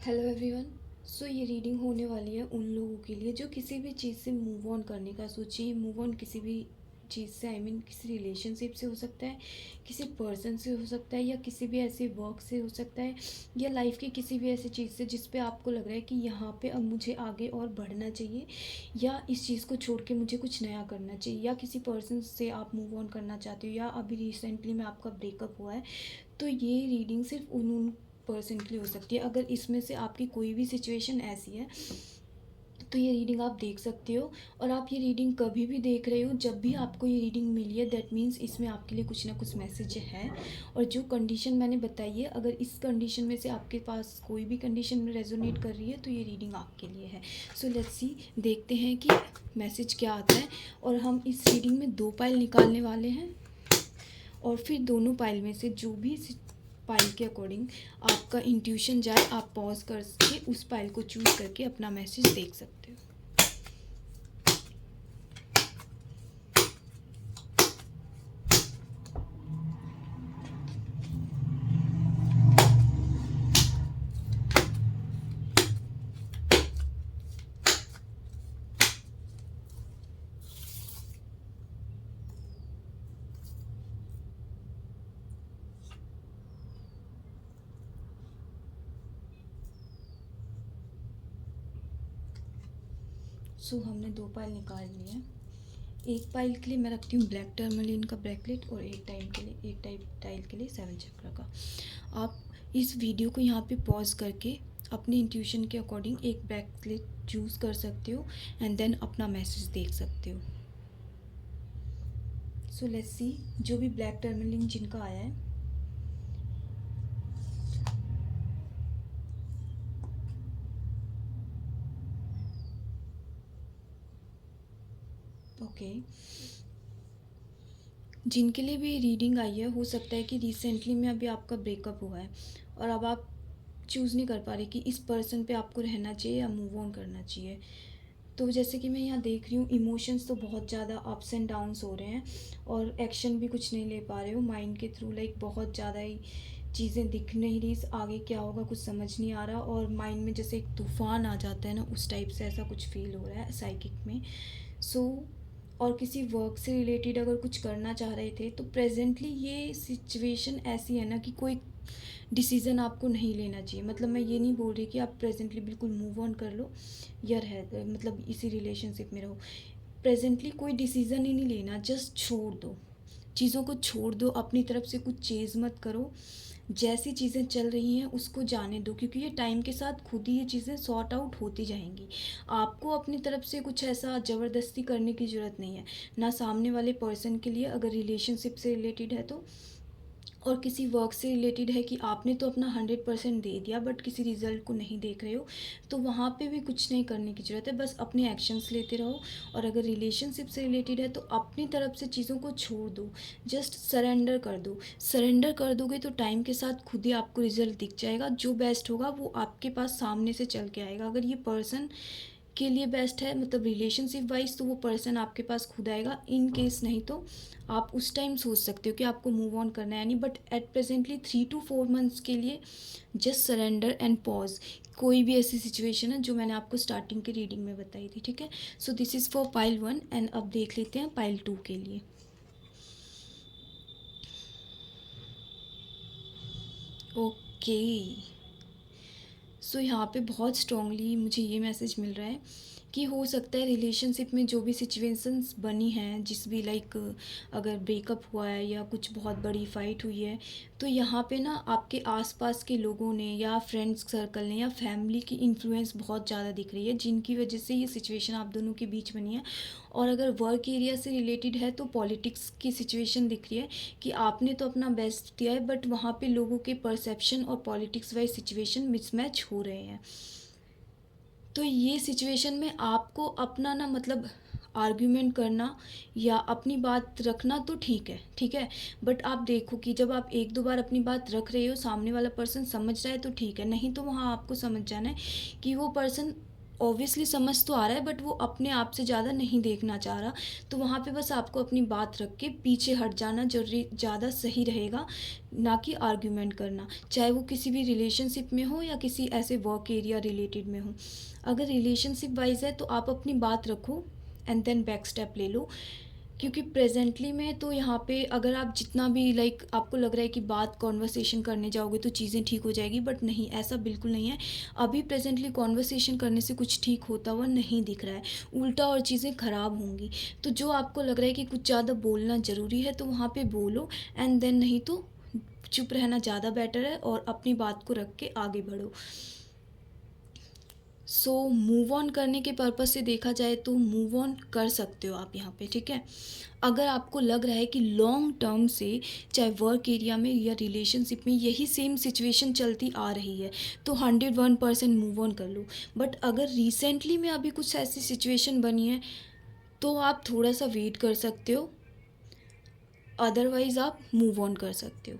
Hello everyone. सो ये reading होने वाली है उन लोगों के लिए जो किसी भी चीज़ से मूव ऑन करने का सोचिए। मूव ऑन किसी भी चीज़ से, आई मीन किसी रिलेशनशिप से हो सकता है, किसी पर्सन से हो सकता है, या किसी भी ऐसे वर्क से हो सकता है, या लाइफ की किसी भी ऐसी चीज़ से जिस पे आपको लग रहा है कि यहाँ पे अब मुझे आगे और बढ़ना चाहिए, या इस चीज़ को छोड़ के मुझे कुछ नया करना चाहिए, या किसी पर्सन से आप मूव ऑन करना चाहते हो, या अभी रिसेंटली में आपका ब्रेकअप हुआ है। तो ये रीडिंग सिर्फ उन पर्सन के लिए हो सकती है। अगर इसमें से आपकी कोई भी सिचुएशन ऐसी है तो ये रीडिंग आप देख सकते हो। और आप ये रीडिंग कभी भी देख रहे हो, जब भी आपको ये रीडिंग मिली है, दैट मीन्स इसमें आपके लिए कुछ ना कुछ मैसेज है। और जो कंडीशन मैंने बताई है, अगर इस कंडीशन में से आपके पास कोई भी कंडीशन में रेजोनेट कर रही है तो ये रीडिंग आपके लिए है। सो लेट्स सी, देखते हैं कि मैसेज क्या आता है। और हम इस रीडिंग में 2 पाइल निकालने वाले हैं, और फिर दोनों पाइल में से जो भी पाइल के अकॉर्डिंग आपका इंट्यूशन जाए, आप पॉज करके उस पाइल को चूज करके अपना मैसेज देख सकते हो। सो हमने 2 पाइल निकाल लिए हैं। एक पाइल के लिए मैं रखती हूँ ब्लैक टर्मलिन का ब्रैकलेट, और एक टाइल के लिए 7 चक्र का। आप इस वीडियो को यहाँ पे पॉज करके अपने इंट्यूशन के अकॉर्डिंग एक ब्रैकलेट चूज़ कर सकते हो, एंड देन अपना मैसेज देख सकते हो। सो लेट्स सी, जो भी ब्लैक टर्मलिन जिनका आया है, ओके। जिनके लिए भी रीडिंग आई है, हो सकता है कि रिसेंटली में अभी आपका ब्रेकअप हुआ है और अब आप चूज़ नहीं कर पा रहे कि इस पर्सन पे आपको रहना चाहिए या मूव ऑन करना चाहिए। तो जैसे कि मैं यहाँ देख रही हूँ, इमोशंस तो बहुत ज़्यादा अप्स एंड डाउन्स हो रहे हैं, और एक्शन भी कुछ नहीं ले पा रहे हो माइंड के थ्रू। लाइक बहुत ज़्यादा ही चीज़ें दिख नहीं रही, आगे क्या होगा कुछ समझ नहीं आ रहा, और माइंड में जैसे एक तूफान आ जाता है ना, उस टाइप से ऐसा कुछ फील हो रहा है साइकिक में। सो और किसी वर्क से रिलेटेड अगर कुछ करना चाह रहे थे, तो प्रेजेंटली ये सिचुएशन ऐसी है ना कि कोई डिसीज़न आपको नहीं लेना चाहिए। मतलब मैं ये नहीं बोल रही कि आप प्रेजेंटली बिल्कुल मूव ऑन कर लो या रह मतलब इसी रिलेशनशिप में रहो। प्रेजेंटली कोई डिसीज़न ही नहीं लेना, जस्ट छोड़ दो, चीज़ों को छोड़ दो, अपनी तरफ से कुछ चेज़ मत करो। जैसी चीज़ें चल रही हैं उसको जाने दो, क्योंकि ये टाइम के साथ खुद ही ये चीज़ें सॉर्ट आउट होती जाएंगी। आपको अपनी तरफ से कुछ ऐसा ज़बरदस्ती करने की ज़रूरत नहीं है, ना सामने वाले पर्सन के लिए, अगर रिलेशनशिप से रिलेटेड है तो, और किसी वर्क से रिलेटेड है कि आपने तो अपना 100% दे दिया बट किसी रिज़ल्ट को नहीं देख रहे हो, तो वहाँ पे भी कुछ नहीं करने की ज़रूरत है, बस अपने एक्शंस लेते रहो। और अगर रिलेशनशिप से रिलेटेड है तो अपनी तरफ से चीज़ों को छोड़ दो, जस्ट सरेंडर कर दो। सरेंडर कर दोगे तो टाइम के साथ खुद ही आपको रिज़ल्ट दिख जाएगा, जो बेस्ट होगा वो आपके पास सामने से चल के आएगा। अगर ये पर्सन के लिए बेस्ट है, मतलब रिलेशनशिप वाइज, तो वो पर्सन आपके पास खुद आएगा। इन केस नहीं तो आप उस टाइम सोच सकते हो कि आपको मूव ऑन करना है नहीं, but at presently 3 to 4 months के लिए जस्ट सरेंडर एंड पॉज। कोई भी ऐसी सिचुएशन है जो मैंने आपको स्टार्टिंग की रीडिंग में बताई थी, ठीक है। So this is for pile 1, and अब देख लेते हैं पाइल 2 के लिए। ओके। सो यहाँ पे बहुत स्ट्रांगली मुझे ये मैसेज मिल रहा है कि हो सकता है रिलेशनशिप में जो भी सिचुएशंस बनी हैं, जिस भी लाइक अगर ब्रेकअप हुआ है या कुछ बहुत बड़ी फ़ाइट हुई है, तो यहाँ पे ना आपके आसपास के लोगों ने या फ्रेंड्स सर्कल ने या फैमिली की इन्फ्लुएंस बहुत ज़्यादा दिख रही है, जिनकी वजह से ये सिचुएशन आप दोनों के बीच बनी है। और अगर वर्क एरिया से रिलेटेड है तो पॉलिटिक्स की सिचुएशन दिख रही है कि आपने तो अपना बेस्ट दिया है, बट वहाँ पे लोगों के परसेप्शन और पॉलिटिक्स वाइज सिचुएशन मिसमैच हो रहे हैं। तो ये सिचुएशन में आपको अपना ना, मतलब आर्ग्यूमेंट करना या अपनी बात रखना तो ठीक है, ठीक है। बट आप देखो कि जब आप 1-2 बार अपनी बात रख रहे हो, सामने वाला पर्सन समझ रहा है तो ठीक है, नहीं तो वहाँ आपको समझ जाना है कि वो पर्सन ऑब्वियसली समझ तो आ रहा है, बट वो अपने आप से ज़्यादा नहीं देखना चाह रहा। तो वहाँ पे बस आपको अपनी बात रख के पीछे हट जाना ज़रूरी ज़्यादा सही रहेगा, ना कि आर्ग्यूमेंट करना। चाहे वो किसी भी रिलेशनशिप में हो या किसी ऐसे वर्क एरिया रिलेटेड में हो। अगर रिलेशनशिप वाइज़ है तो आप अपनी बात रखो एंड देन बैक स्टेप ले लो। क्योंकि प्रेजेंटली में तो यहाँ पे अगर आप जितना भी लाइक आपको लग रहा है कि बात कॉन्वर्सेशन करने जाओगे तो चीज़ें ठीक हो जाएगी, बट नहीं, ऐसा बिल्कुल नहीं है। अभी प्रेजेंटली कॉन्वर्सेशन करने से कुछ ठीक होता हुआ नहीं दिख रहा है, उल्टा और चीज़ें ख़राब होंगी। तो जो आपको लग रहा है कि कुछ ज़्यादा बोलना ज़रूरी है तो वहाँ पे बोलो, एंड देन नहीं तो चुप रहना ज़्यादा बेटर है और अपनी बात को रख के आगे बढ़ो। सो मूव ऑन करने के पर्पज़ से देखा जाए तो मूव ऑन कर सकते हो आप यहाँ पे, ठीक है। अगर आपको लग रहा है कि लॉन्ग टर्म से चाहे वर्क एरिया में या रिलेशनशिप में यही सेम सिचुएशन चलती आ रही है तो 101% मूव ऑन कर लो। बट अगर रिसेंटली में अभी कुछ ऐसी सिचुएशन बनी है तो आप थोड़ा सा वेट कर सकते हो, अदरवाइज़ आप मूव ऑन कर सकते हो।